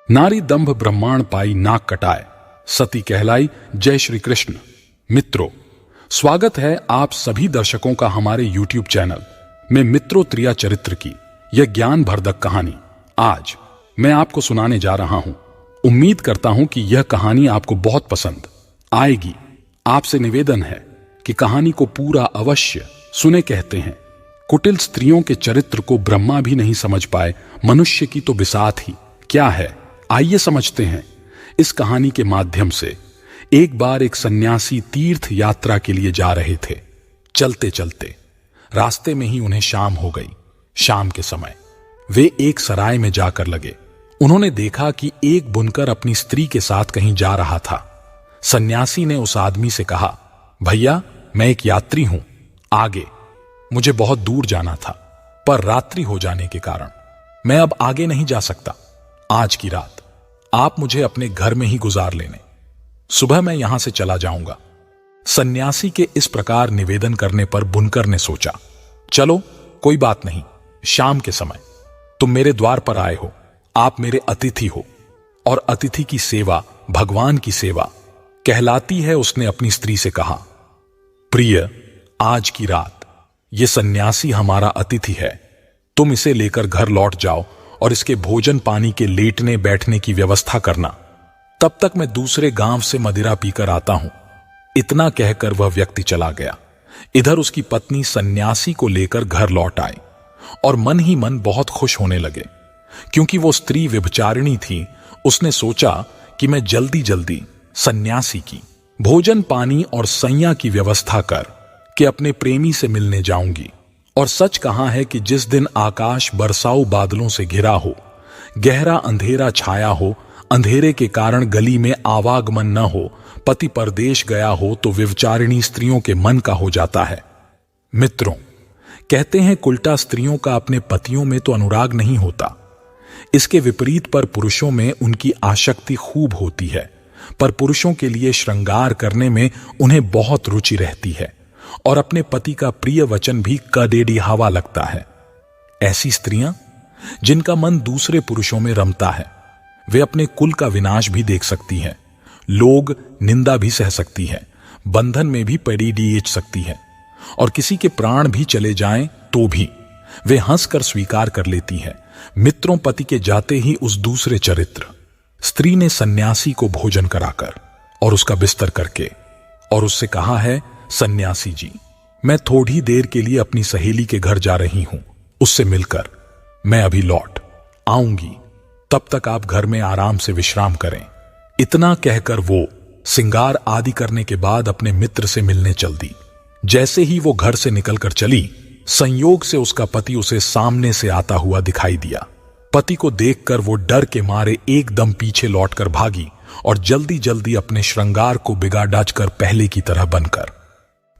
नारी दंभ ब्रह्मांड पाई नाक कटाए, सती कहलाई जय श्री कृष्ण। मित्रों, स्वागत है आप सभी दर्शकों का हमारे YouTube चैनल में मित्रोत्रिया चरित्र की यह ज्ञान भरदक कहानी आज मैं आपको सुनाने जा रहा हूं। उम्मीद करता हूं कि यह कहानी आपको बहुत पसंद आएगी। आपसे निवेदन है कि कहानी को पूरा अवश्य सुने। कहते हैं कुटिल स्त्रियों के चरित्र को ब्रह्मा भी नहीं समझ पाए, मनुष्य की तो बिसात ही क्या है। आइए समझते हैं इस कहानी के माध्यम से। एक बार एक सन्यासी तीर्थ यात्रा के लिए जा रहे थे। चलते चलते रास्ते में ही उन्हें शाम हो गई। शाम के समय वे एक सराय में जाकर लगे। उन्होंने देखा कि एक बुनकर अपनी स्त्री के साथ कहीं जा रहा था। सन्यासी ने उस आदमी से कहा, भैया मैं एक यात्री हूं, आगे मुझे बहुत दूर जाना था, पर रात्रि हो जाने के कारण मैं अब आगे नहीं जा सकता। आज की रात आप मुझे अपने घर में ही गुजार लेने, सुबह मैं यहां से चला जाऊंगा। सन्यासी के इस प्रकार निवेदन करने पर बुनकर ने सोचा, चलो कोई बात नहीं, शाम के समय तुम मेरे द्वार पर आए हो, आप मेरे अतिथि हो और अतिथि की सेवा भगवान की सेवा कहलाती है। उसने अपनी स्त्री से कहा, प्रिय आज की रात ये सन्यासी हमारा अतिथि है, तुम इसे लेकर घर लौट जाओ और इसके भोजन पानी के लेटने बैठने की व्यवस्था करना। तब तक मैं दूसरे गांव से मदिरा पीकर आता हूं। इतना कहकर वह व्यक्ति चला गया। इधर उसकी पत्नी सन्यासी को लेकर घर लौट आई और मन ही मन बहुत खुश होने लगे, क्योंकि वो स्त्री व्यभिचारिणी थी। उसने सोचा कि मैं जल्दी जल्दी सन्यासी की भोजन पानी और सैया की व्यवस्था कर के अपने प्रेमी से मिलने जाऊंगी। और सच कहा है कि जिस दिन आकाश बरसाऊ बादलों से घिरा हो, गहरा अंधेरा छाया हो, अंधेरे के कारण गली में आवागमन न हो, पति परदेश गया हो, तो व्यभिचारिणी स्त्रियों के मन का हो जाता है। मित्रों, कहते हैं कुलटा स्त्रियों का अपने पतियों में तो अनुराग नहीं होता, इसके विपरीत पर पुरुषों में उनकी आसक्ति खूब होती है। पर पुरुषों के लिए श्रृंगार करने में उन्हें बहुत रुचि रहती है और अपने पति का प्रिय वचन भी कडेड़ी हवा लगता है। ऐसी स्त्रियां जिनका मन दूसरे पुरुषों में रमता है, वे अपने कुल का विनाश भी देख सकती हैं, लोग निंदा भी सह सकती है, बंधन में भी पड़ी डीच सकती है और किसी के प्राण भी चले जाएं तो भी वे हंसकर स्वीकार कर लेती है। मित्रों, पति के जाते ही उस दूसरे चरित्र स्त्री ने सन्यासी को भोजन कराकर और उसका बिस्तर करके और उससे कहा है, सन्यासी जी मैं थोड़ी देर के लिए अपनी सहेली के घर जा रही हूं, उससे मिलकर मैं अभी लौट आऊंगी, तब तक आप घर में आराम से विश्राम करें। इतना कहकर वो सिंगार आदि करने के बाद अपने मित्र से मिलने चल दी। जैसे ही वो घर से निकलकर चली, संयोग से उसका पति उसे सामने से आता हुआ दिखाई दिया। पति को देखकर वो डर के मारे एकदम पीछे लौटकर भागी और जल्दी जल्दी अपने श्रृंगार को बिगाड़ कर पहले की तरह बनकर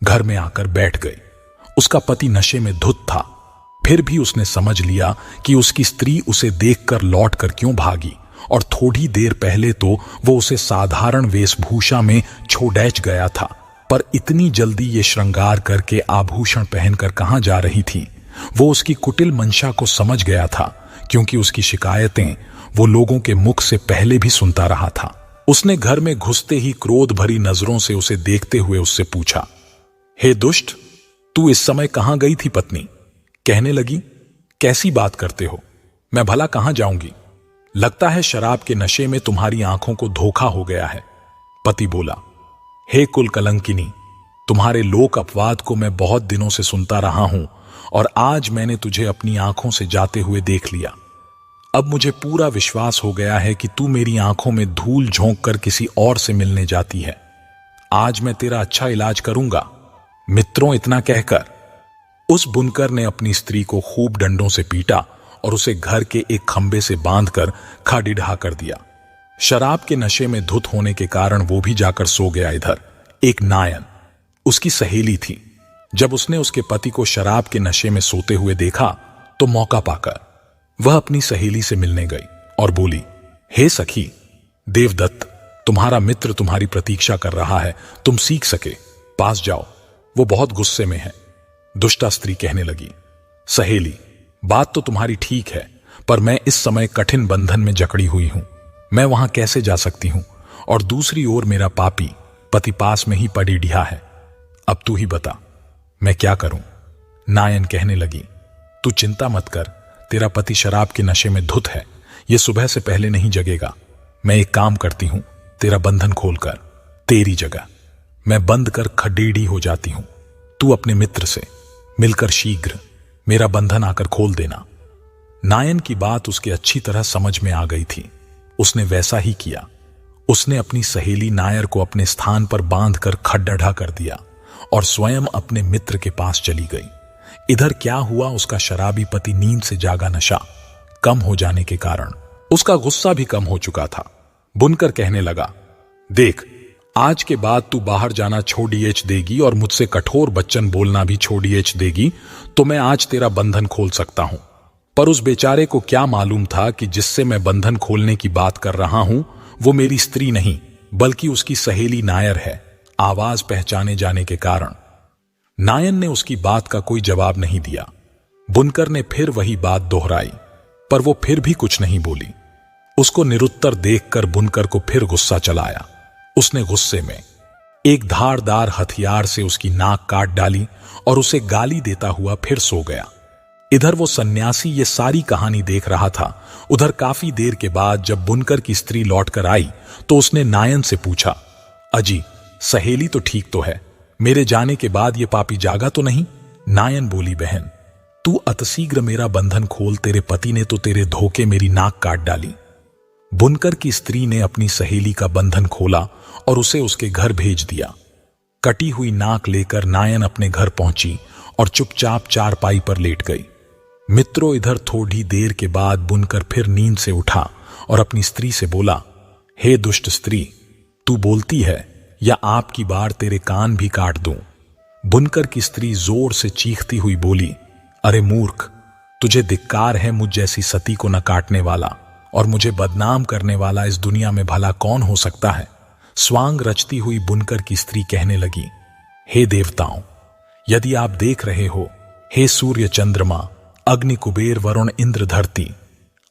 घर में आकर बैठ गई। उसका पति नशे में धुत था, फिर भी उसने समझ लिया कि उसकी स्त्री उसे देखकर लौटकर क्यों भागी, और थोड़ी देर पहले तो वो उसे साधारण वेशभूषा में छोड़ैच गया था, पर इतनी जल्दी ये श्रृंगार करके आभूषण पहनकर कहां जा रही थी। वो उसकी कुटिल मंशा को समझ गया था, क्योंकि उसकी शिकायतें वो लोगों के मुख से पहले भी सुनता रहा था। उसने घर में घुसते ही क्रोध भरी नजरों से उसे देखते हुए उससे पूछा, हे दुष्ट, तू इस समय कहां गई थी पत्नी? कहने लगी, कैसी बात करते हो, मैं भला कहां जाऊंगी? लगता है शराब के नशे में तुम्हारी आंखों को धोखा हो गया है। पति बोला, हे कुल कलंकिनी, तुम्हारे लोक अपवाद को मैं बहुत दिनों से सुनता रहा हूं और आज मैंने तुझे अपनी आंखों से जाते हुए देख लिया। अब मुझे पूरा विश्वास हो गया है कि तू मेरी आंखों में धूल झोंक कर किसी और से मिलने जाती है। आज मैं तेरा अच्छा इलाज करूंगा। मित्रों, इतना कहकर उस बुनकर ने अपनी स्त्री को खूब डंडों से पीटा और उसे घर के एक खंबे से बांधकर खाडिढ़ा कर दिया। शराब के नशे में धुत होने के कारण वो भी जाकर सो गया। इधर एक नायन उसकी सहेली थी। जब उसने उसके पति को शराब के नशे में सोते हुए देखा तो मौका पाकर वह अपनी सहेली से मिलने गई और बोली, हे सखी, देवदत्त तुम्हारा मित्र तुम्हारी प्रतीक्षा कर रहा है, तुम सीख सके पास जाओ, वो बहुत गुस्से में है। दुष्टा स्त्री कहने लगी, सहेली बात तो तुम्हारी ठीक है, पर मैं इस समय कठिन बंधन में जकड़ी हुई हूं। मैं वहां कैसे जा सकती हूं? और दूसरी ओर मेरा पापी पति पास में ही पड़ी ढिया है। अब तू ही बता, मैं क्या करूं? नायन कहने लगी, तू चिंता मत कर, तेरा पति शराब के नशे में धुत है, ये सुबह से पहले नहीं जगेगा। मैं एक काम करती हूं, तेरा बंधन खोलकर तेरी जगह मैं बंद कर खडेड़ी हो जाती हूं। तू अपने मित्र से मिलकर शीघ्र मेरा बंधन आकर खोल देना। नायन की बात उसके अच्छी तरह समझ में आ गई थी। उसने वैसा ही किया। उसने अपनी सहेली नायर को अपने स्थान पर बांधकर खड्डा कर दिया और स्वयं अपने मित्र के पास चली गई। इधर क्या हुआ, उसका शराबी पति नींद से जागा नशा कम हो जाने के कारण उसका गुस्सा भी कम हो चुका था। बुनकर कहने लगा, देख, आज के बाद तू बाहर जाना छोड़ देगी और मुझसे कठोर वचन बोलना भी छोड़ देगी तो मैं आज तेरा बंधन खोल सकता हूं। पर उस बेचारे को क्या मालूम था कि जिससे मैं बंधन खोलने की बात कर रहा हूं वो मेरी स्त्री नहीं बल्कि उसकी सहेली नायर है। आवाज पहचाने जाने के कारण नायन ने उसकी बात का कोई जवाब नहीं दिया। बुनकर ने फिर वही बात दोहराई, पर वो फिर भी कुछ नहीं बोली। उसको निरुत्तर देखकर बुनकर को फिर गुस्सा चलाया। उसने गुस्से में एक धारदार हथियार से उसकी नाक काट डाली और उसे गाली देता हुआ फिर सो गया। इधर वो सन्यासी ये सारी कहानी देख रहा था। उधर काफी देर के बाद जब बुनकर की स्त्री लौटकर आई तो उसने नायन से पूछा, अजी, सहेली तो ठीक तो है, मेरे जाने के बाद ये पापी जागा तो नहीं? नायन बोली, बहन, तू अतिशीघ्र मेरा बंधन खोल, तेरे पति ने तो तेरे धोखे मेरी नाक काट डाली। बुनकर की स्त्री ने अपनी सहेली का बंधन खोला और उसे उसके घर भेज दिया। कटी हुई नाक लेकर नायन अपने घर पहुंची और चुपचाप चारपाई पर लेट गई। मित्रों, इधर थोड़ी देर के बाद बुनकर फिर नींद से उठा और अपनी स्त्री से बोला, हे दुष्ट स्त्री, तू बोलती है या आपकी बार तेरे कान भी काट दूं? बुनकर की स्त्री जोर से चीखती हुई बोली, अरे मूर्ख, तुझे धिक्कार है, मुझ जैसी सती को न काटने वाला और मुझे बदनाम करने वाला इस दुनिया में भला कौन हो सकता है? स्वांग रचती हुई बुनकर की स्त्री कहने लगी, हे देवताओं, यदि आप देख रहे हो, हे सूर्य चंद्रमा, अग्नि कुबेर वरुण इंद्र धरती,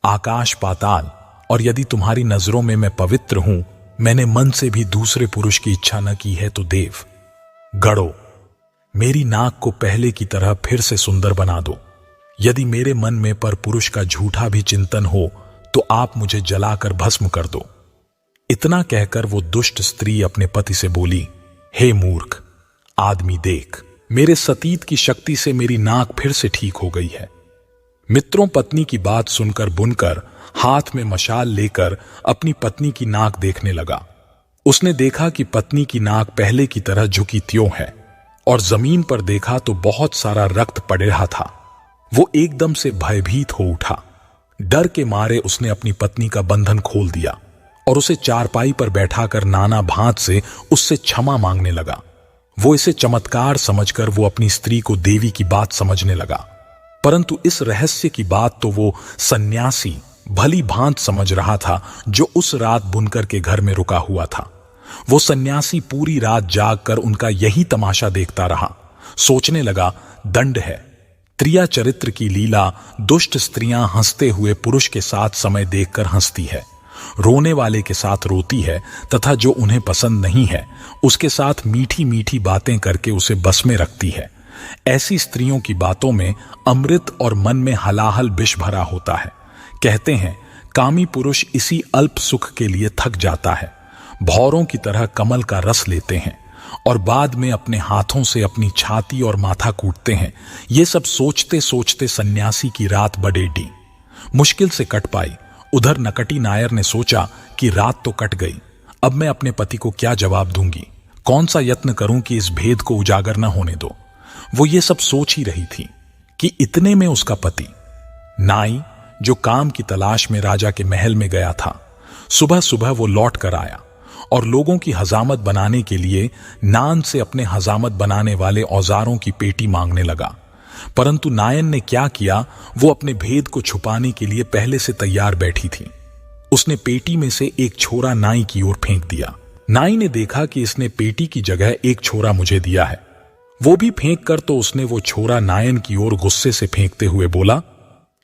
आकाश पाताल, और यदि तुम्हारी नजरों में मैं पवित्र हूं, मैंने मन से भी दूसरे पुरुष की इच्छा न की है, तो देव गढ़ो, मेरी नाक को पहले की तरह फिर से सुंदर बना दो। यदि मेरे मन में पर पुरुष का झूठा भी चिंतन हो तो आप मुझे जलाकर भस्म कर दो। इतना कहकर वो दुष्ट स्त्री अपने पति से बोली, हे मूर्ख आदमी, देख, मेरे सतीत की शक्ति से मेरी नाक फिर से ठीक हो गई है। मित्रों, पत्नी की बात सुनकर बुनकर हाथ में मशाल लेकर अपनी पत्नी की नाक देखने लगा। उसने देखा कि पत्नी की नाक पहले की तरह झुकी त्यों है और जमीन पर देखा तो बहुत सारा रक्त पड़ रहा था। वो एकदम से भयभीत हो उठा। डर के मारे उसने अपनी पत्नी का बंधन खोल दिया और उसे चारपाई पर बैठाकर नाना भांत से उससे क्षमा मांगने लगा। वो इसे चमत्कार समझकर वो अपनी स्त्री को देवी की बात समझने लगा, परंतु इस रहस्य की बात तो वो सन्यासी भली भांत समझ रहा था जो उस रात बुनकर के घर में रुका हुआ था। वो सन्यासी पूरी रात जागकर उनका यही तमाशा देखता रहा। सोचने लगा, दंड है, त्रिया चरित्र की लीला, दुष्ट स्त्रियां हंसते हुए पुरुष के साथ समय देखकर हंसती है, रोने वाले के साथ रोती है तथा जो उन्हें पसंद नहीं है उसके साथ मीठी मीठी बातें करके उसे बस में रखती है। ऐसी स्त्रियों की बातों में अमृत और मन में हलाहल विष भरा होता है। कहते हैं, कामी पुरुष इसी अल्प सुख के लिए थक जाता है, भौरों की तरह कमल का रस लेते हैं और बाद में अपने हाथों से अपनी छाती और माथा कूटते हैं। ये सब सोचते सोचते सन्यासी की रात बडेडी मुश्किल से कट पाई। उधर नकटी नायर ने सोचा कि रात तो कट गई, अब मैं अपने पति को क्या जवाब दूंगी, कौन सा यत्न करूं कि इस भेद को उजागर न होने दो। वो ये सब सोच ही रही थी कि इतने में उसका पति नाई, जो काम की तलाश में राजा के महल में गया था, सुबह सुबह वो लौट कर आया और लोगों की हजामत बनाने के लिए नान से अपने हजामत बनाने वाले औजारों की पेटी मांगने लगा। परंतु नायन ने क्या किया, वो अपने भेद को छुपाने के लिए पहले से तैयार बैठी थी। उसने पेटी में से एक छोरा नाई की ओर फेंक दिया। नाई ने देखा कि इसने पेटी की जगह एक छोरा मुझे दिया है। वो भी फेंक कर तो उसने वो छोरा नायन की ओर गुस्से से फेंकते हुए बोला,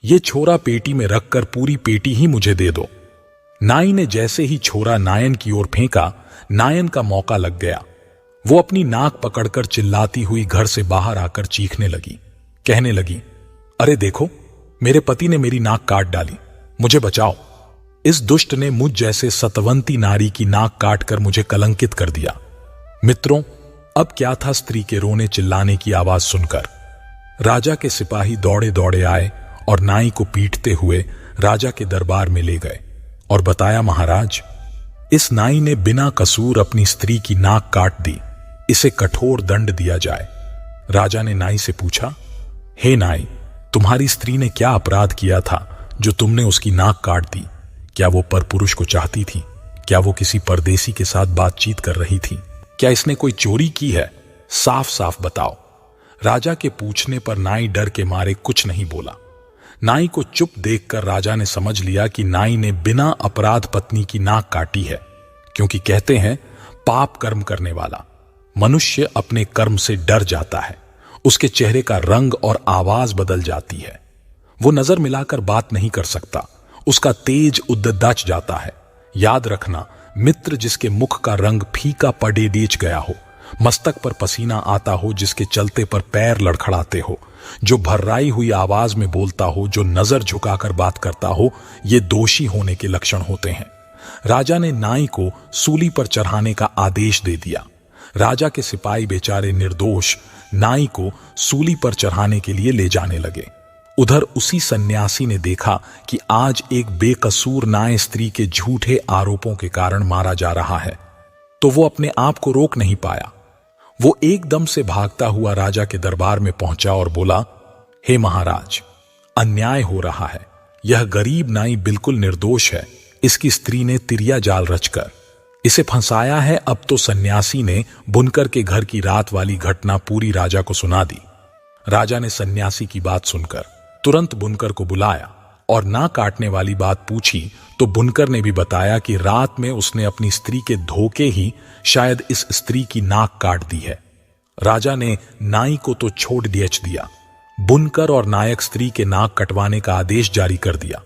ये छोरा पेटी में रखकर पूरी पेटी ही मुझे दे दो। नाई ने जैसे ही छोरा नायन की ओर फेंका, नायन का मौका लग गया। वो अपनी नाक पकड़कर चिल्लाती हुई घर से बाहर आकर चीखने लगी, कहने लगी, अरे देखो, मेरे पति ने मेरी नाक काट डाली, मुझे बचाओ। इस दुष्ट ने मुझ जैसे सतवंती नारी की नाक काटकर मुझे कलंकित कर दिया। मित्रों, अब क्या था स्त्री के रोने चिल्लाने की आवाज सुनकर। राजा के सिपाही दौड़े दौड़े आए और नाई को पीटते हुए राजा के दरबार में ले गए और बताया, महाराज, इस नाई ने बिना कसूर अपनी स्त्री की नाक काट दी, इसे कठोर दंड दिया जाए। राजा ने नाई से पूछा, हे नाई, तुम्हारी स्त्री ने क्या अपराध किया था जो तुमने उसकी नाक काट दी? क्या वो परपुरुष को चाहती थी? क्या वो किसी परदेसी के साथ बातचीत कर रही थी? क्या इसने कोई चोरी की है? साफ साफ बताओ। राजा के पूछने पर नाई डर के मारे कुछ नहीं बोला। नाई को चुप देखकर राजा ने समझ लिया कि नाई ने बिना अपराध पत्नी की नाक काटी है, क्योंकि कहते हैं, पाप कर्म करने वाला मनुष्य अपने कर्म से डर जाता है, उसके चेहरे का रंग और आवाज बदल जाती है, वो नजर मिलाकर बात नहीं कर सकता, उसका तेज उद्दच जाता है। याद रखना, मित्र जिसके मुख का रंग फीका पड़े डीच गया हो, मस्तक पर पसीना आता हो, जिसके चलते पर पैर लड़खड़ाते हो, जो भर्राई हुई आवाज में बोलता हो, जो नजर झुकाकर बात करता हो, ये दोषी होने के लक्षण होते हैं। राजा ने नाई को सूली पर चढ़ाने का आदेश दे दिया। राजा के सिपाही बेचारे निर्दोष नाई को सूली पर चढ़ाने के लिए ले जाने लगे। उधर उसी सन्यासी ने देखा कि आज एक बेकसूर नाय स्त्री के झूठे आरोपों के कारण मारा जा रहा है, तो वो अपने आप को रोक नहीं पाया। वो एकदम से भागता हुआ राजा के दरबार में पहुंचा और बोला, हे महाराज, अन्याय हो रहा है, यह गरीब नाई बिल्कुल निर्दोष है, इसकी स्त्री ने तिरिया जाल रचकर इसे फंसाया है। अब तो सन्यासी ने बुनकर के घर की रात वाली घटना पूरी राजा को सुना दी। राजा ने सन्यासी की बात सुनकर तुरंत बुनकर को बुलाया और ना काटने वाली बात पूछी तो बुनकर ने भी बताया कि रात में उसने अपनी स्त्री के धोखे ही शायद इस स्त्री की नाक काट दी है। राजा ने नाई को तो छोड़ दिया, बुनकर और नायक स्त्री के नाक कटवाने का आदेश जारी कर दिया,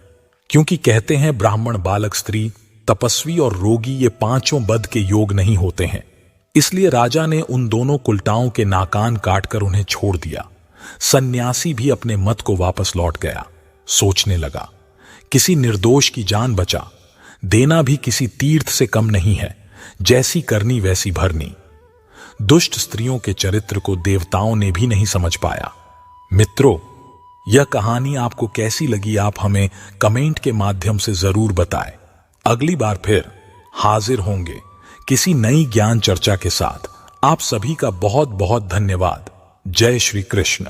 क्योंकि कहते हैं ब्राह्मण, बालक, स्त्री, तपस्वी और रोगी ये पांचों बद के योग नहीं होते हैं। इसलिए राजा ने उन दोनों कुलटाओं के नाकान काटकर उन्हें छोड़ दिया। सन्यासी भी अपने मत को वापस लौट गया। सोचने लगा, किसी निर्दोष की जान बचा देना भी किसी तीर्थ से कम नहीं है, जैसी करनी वैसी भरनी। दुष्ट स्त्रियों के चरित्र को देवताओं ने भी नहीं समझ पाया। मित्रों, यह कहानी आपको कैसी लगी, आप हमें कमेंट के माध्यम से जरूर बताएं। अगली बार फिर हाजिर होंगे किसी नई ज्ञान चर्चा के साथ। आप सभी का बहुत बहुत धन्यवाद। जय श्री कृष्ण।